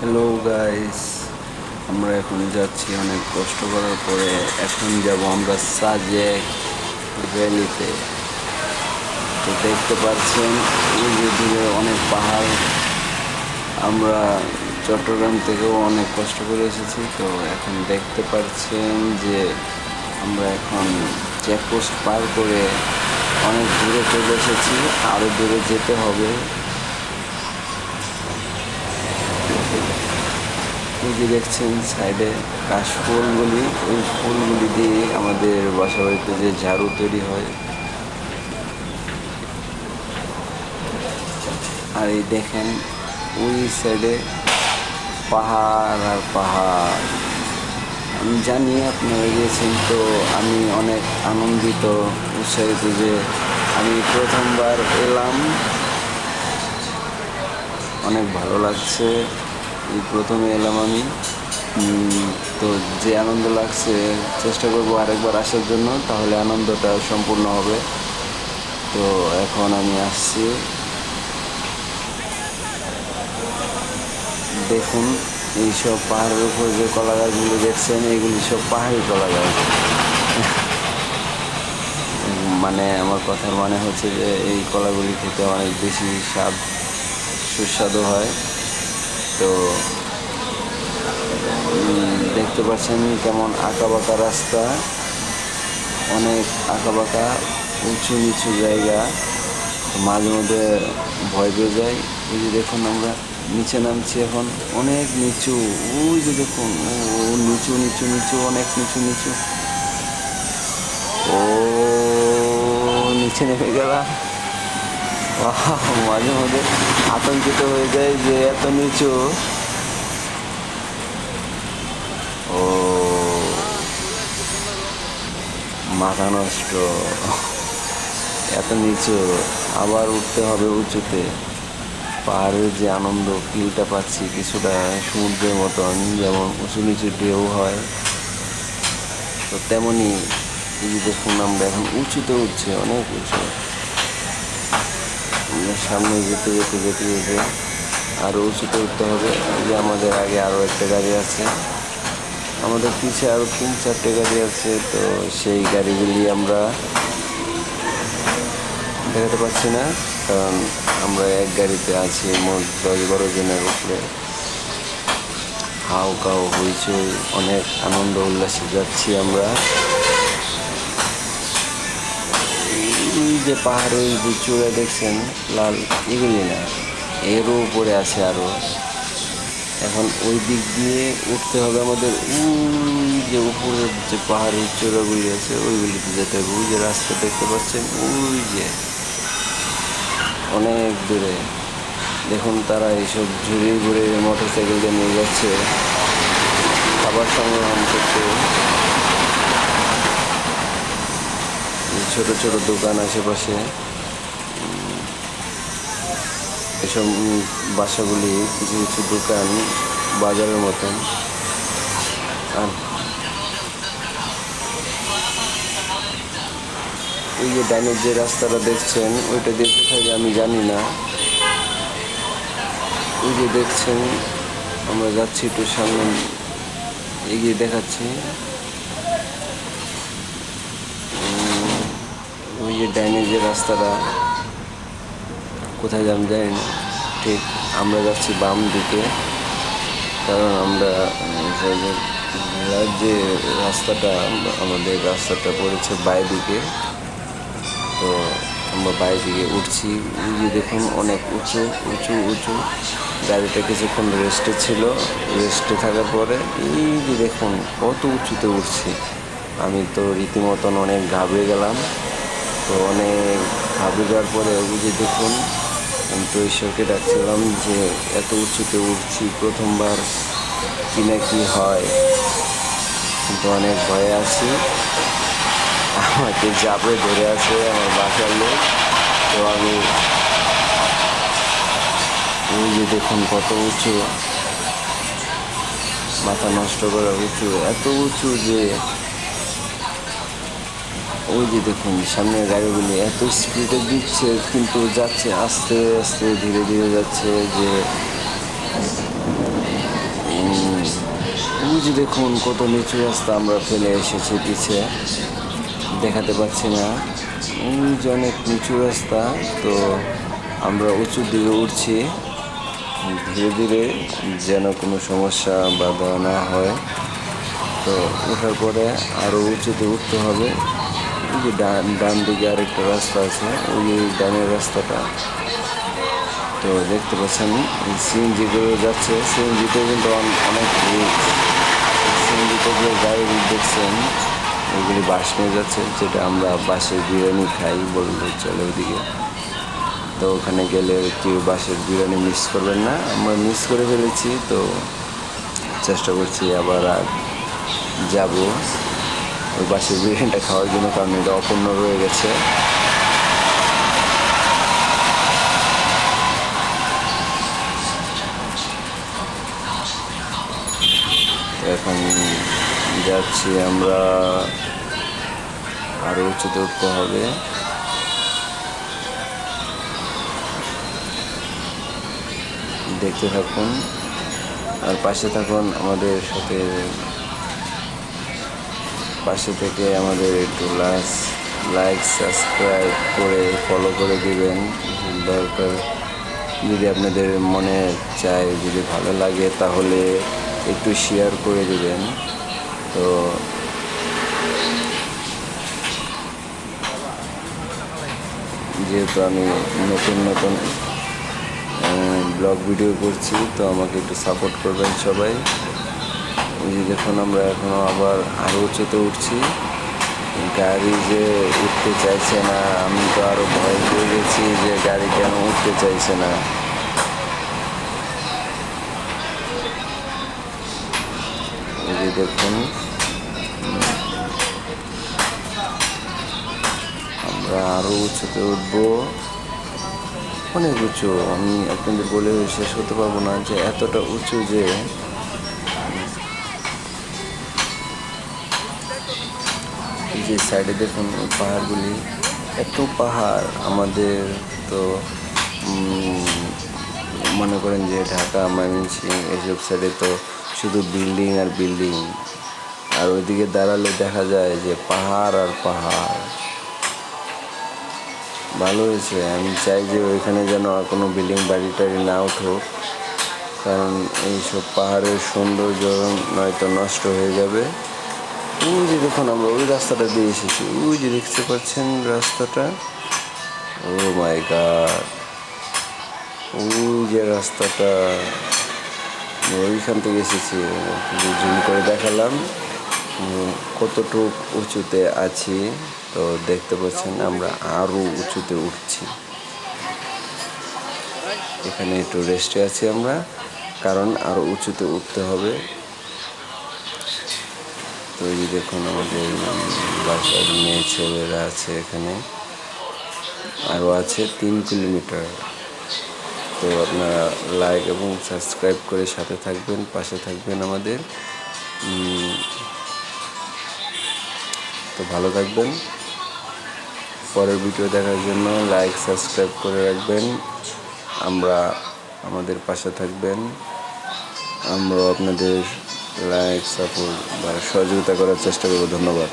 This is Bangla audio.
হ্যালো গাইস, আমরা এখন যাচ্ছি অনেক কষ্ট করার পরে। এখন যাব আমরা সাজেক ভ্যালিতে। তো দেখতে পাচ্ছেন এই যে দূরে অনেক পাহাড়। আমরা চট্টগ্রাম থেকেও অনেক কষ্ট করে এসেছি। তো এখন দেখতে পাচ্ছেন যে আমরা এখন চেকপোস্ট পার করে অনেক দূরে চলে এসেছি, আরও দূরে যেতে হবে। এই যে দেখছেন সাইডে কাশফুলগুলি, ওই ফুলগুলি দিয়ে আমাদের বাসা বাড়িতে যে ঝাড়ু তৈরি হয়। আর এই দেখেন ওই সাইডে পাহাড় আর পাহাড়। আমি জানি আপনারা গিয়েছেন, তো আমি অনেক আনন্দিত, উৎসাহিত যে আমি প্রথমবার এলাম। অনেক ভালো লাগছে, এই প্রথমে এলাম আমি। তো যে আনন্দ লাগছে, চেষ্টা করবো আরেকবার আসার জন্য, তাহলে আনন্দটা সম্পূর্ণ হবে। তো এখন আমি আসছি, দেখুন এইসব পাহাড়ের উপর যে কলা গাছগুলি দেখছেন, এইগুলি সব পাহাড়ি কলা গাছ। মানে আমার কথার মানে হচ্ছে যে এই কলাগুলি খেতে অনেক বেশি সুস্বাদু হয়। তো দেখতে পাচ্ছেন কেমন আঁকাবাঁকা রাস্তা, অনেক আঁকাবাঁকা, উঁচু নিচু জায়গা। মাঝে মধ্যে ভয় পেয়ে যায়। ওই যে দেখুন আমরা নিচে নামছি এখন, অনেক নিচু। ওই যে দেখুন, ও নিচু নিচু নিচু, অনেক নিচু নিচু। ও নিচে নেমে গেলাম। মাঝে মধ্যে আতঙ্কিত হয়ে যায় যে এত নিচু। ও মাথা নষ্ট, এত নিচু, আবার উঠতে হবে উঁচুতে। পাহাড়ের যে আনন্দ ফিলটা পাচ্ছি কিছুটা সমুদ্রের মতন, যেমন উঁচু নিচু ঢেউ হয়, তো তেমনই এই যে দেখুন আমরা এখন উঁচুতে উঠছে, অনেক উঁচু। সামনে যেতে যেতে যেতে যেতে আরও উঁচুতে উঠতে হবে। যে আমাদের আগে আরও একটা গাড়ি আছে, আমাদের পিছিয়ে আরও 3-4টে গাড়ি আছে। তো সেই গাড়িগুলি আমরা দেখাতে পারছি না, কারণ আমরা এক গাড়িতে আছি মোট 10-12 জনের উপরে। হাউ কাউ হইচই, অনেক আনন্দ উল্লাসে যাচ্ছি আমরা। এই যে পাহাড়ের যে চূড়া দেখছেন লাল, এগুলি না, এরও উপরে আছে আরও। এখন ওই দিক দিয়ে উঠতে হবে আমাদের। ওই যে উপরের যে পাহাড়ের চূড়াগুলি আছে, ওইগুলিতে যেতে হবে। ওই যে রাস্তা দেখতে পাচ্ছেন, ওই যে অনেক দূরে দেখুন তারা এইসব ঝুড়ি ঘুরে মোটর সাইকেলকে নিয়ে যাচ্ছে খাবার সংগ্রহ করতে। ছোট ছোট দোকান আশেপাশে, এসব বাসাগুলি কিছু কিছু দোকান বাজারের মতন। আর ওই যে ডাইনের যে রাস্তাটা দেখছেন, ওইটা দিয়ে কোথায় আমি জানি না। ওই যে দেখছেন আমরা যাচ্ছি, একটু সামনে এগিয়ে দেখাচ্ছি। ওই যে ডাইনের যে রাস্তাটা কোথায় আমি জানি না ঠিক। আমরা যাচ্ছি বাম দিকে, কারণ আমরা যে রাস্তাটা, আমাদের রাস্তাটা পড়েছে বাই দিকে। তো আমরা বাই দিকে উঠছি। ওই যে দেখুন অনেক উঁচু উঁচু উঁচু। গাড়িটা কিছুক্ষণ রেস্টে ছিল, রেস্টে থাকার পরে এই যে দেখুন কত উঁচুতে উঠছি। আমি তো রীতিমতন অনেক ঘাবড়ে গেলাম। তো অনেক ঘাবড়ে যাওয়ার পরে ওই যে দেখুন, আমি তো ঈশ্বরকে ডাকছিলাম যে এত উঁচুতে উঠছি প্রথমবার, কি না কি হয়, কিন্তু অনেক ভয়ে আছি। আমাকে চাপে ধরে আছে আমার বাসার লোক। তো আমি ওই যে দেখুন কত উঁচু, মাথা নষ্ট করা উঁচু, এত উঁচু যে ওই যে দেখুন সামনের গাড়িগুলি এত স্পিডে দিচ্ছে, কিন্তু যাচ্ছে আস্তে আস্তে, ধীরে ধীরে যাচ্ছে। যে যে দেখুন কত নিচু রাস্তা আমরা ফেলে এসেছি পিছে, দেখাতে পাচ্ছি না। ওই যে অনেক নিচু রাস্তা, তো আমরা উঁচুর দিকে উঠছি ধীরে ধীরে, যেন কোনো সমস্যা বাধা না হয়। তো ওঠার পরে আরও উঁচুতে উঠতে হবে। ওই যে ডান দিকে আরেকটা রাস্তা আছে, ওই যে ডানের রাস্তাটা। তো দেখতে পাচ্ছেন সিএনজি করে যাচ্ছে, সিএনজিতে কিন্তু অনেক সিএনজিতে যে গাড়ি দেখছেন ওইগুলি বাস নিয়ে যাচ্ছে, যেটা আমরা বাসের বিরিয়ানি খাই বললে চলে ওদিকে। তো ওখানে গেলে কেউ বাসের বিরিয়ানি মিস করবেন না, আমরা মিস করে ফেলেছি। তো চেষ্টা করছি আবার আর যাব ওই বাসের বিরিয়ানিটা খাওয়ার জন্য, কারণ এটা অপূর্ণ রয়ে গেছে। এখন যাচ্ছি আমরা, আরও উঁচুতে উঠতে হবে। দেখতে থাকুন আর পাশে থাকুন আমাদের সাথে, পাশে থেকে আমাদের একটু লাইক সাবস্ক্রাইব করে ফলো করে দিবেন। দরকার যদি আপনাদের মনে চায়, যদি ভালো লাগে তাহলে একটু শেয়ার করে দিবেন। তো যেহেতু আমি নতুন নতুন ব্লগ ভিডিও করছি, তো আমাকে একটু সাপোর্ট করবেন সবাই। এই যে দেখুন আমরা এখনও আবার আরও উঁচুতে উঠছি, গাড়ি যে উঠতে চাইছে না। আমি তো আরও ভয় পেয়ে গেছি যে গাড়ি কেন উঠতে চাইছে না। এই যে দেখুন আমরা আরও উঁচুতে উঠবো, অনেক উঁচু। আমি আপনাদের বলে শেষ করতে পারবো না যে এতটা উঁচু যে যে সাইডে দেখুন পাহাড়গুলি, এত পাহাড়। আমাদের তো মনে করেন যে ঢাকা, ময়মনসিংহ এইসব সাইডে তো শুধু বিল্ডিং আর বিল্ডিং, আর ওইদিকে দাঁড়ালে দেখা যায় যে পাহাড় আর পাহাড়। ভালো হয়েছে, আমি চাই যে ওইখানে যেন আর কোনো বিল্ডিং বাড়ি টাড়ি না উঠুক, কারণ এইসব পাহাড়ের সৌন্দর্য নয়তো নষ্ট হয়ে যাবে। ওই যে দেখুন আমরা ওই রাস্তাটা দিয়ে এসেছি, ওই যে দেখতে পাচ্ছেন রাস্তাটা, ও মাই গড, ওই যে রাস্তাটা, ওইখান থেকে এসেছি। জুম করে দেখালাম কতটুক উঁচুতে আছি। তো দেখতে পাচ্ছেন আমরা আরও উঁচুতে উঠছি। এখানে একটু রেস্টে আছি আমরা, কারণ আরও উঁচুতে উঠতে হবে। তো এই যে দেখুন আমাদের বাসার মেয়ে ছেলেরা আছে এখানে, আরও আছে 3 কিলোমিটার। তো আপনারা লাইক এবং সাবস্ক্রাইব করে সাথে থাকবেন, পাশে থাকবেন আমাদের। তো ভালো থাকবেন, পরের ভিডিও দেখার জন্য লাইক সাবস্ক্রাইব করে রাখবেন। আমাদের পাশে থাকবেন, আমরাও আপনাদের লাইক সাপোর্ট বা সহযোগিতা করার চেষ্টা করব। ধন্যবাদ।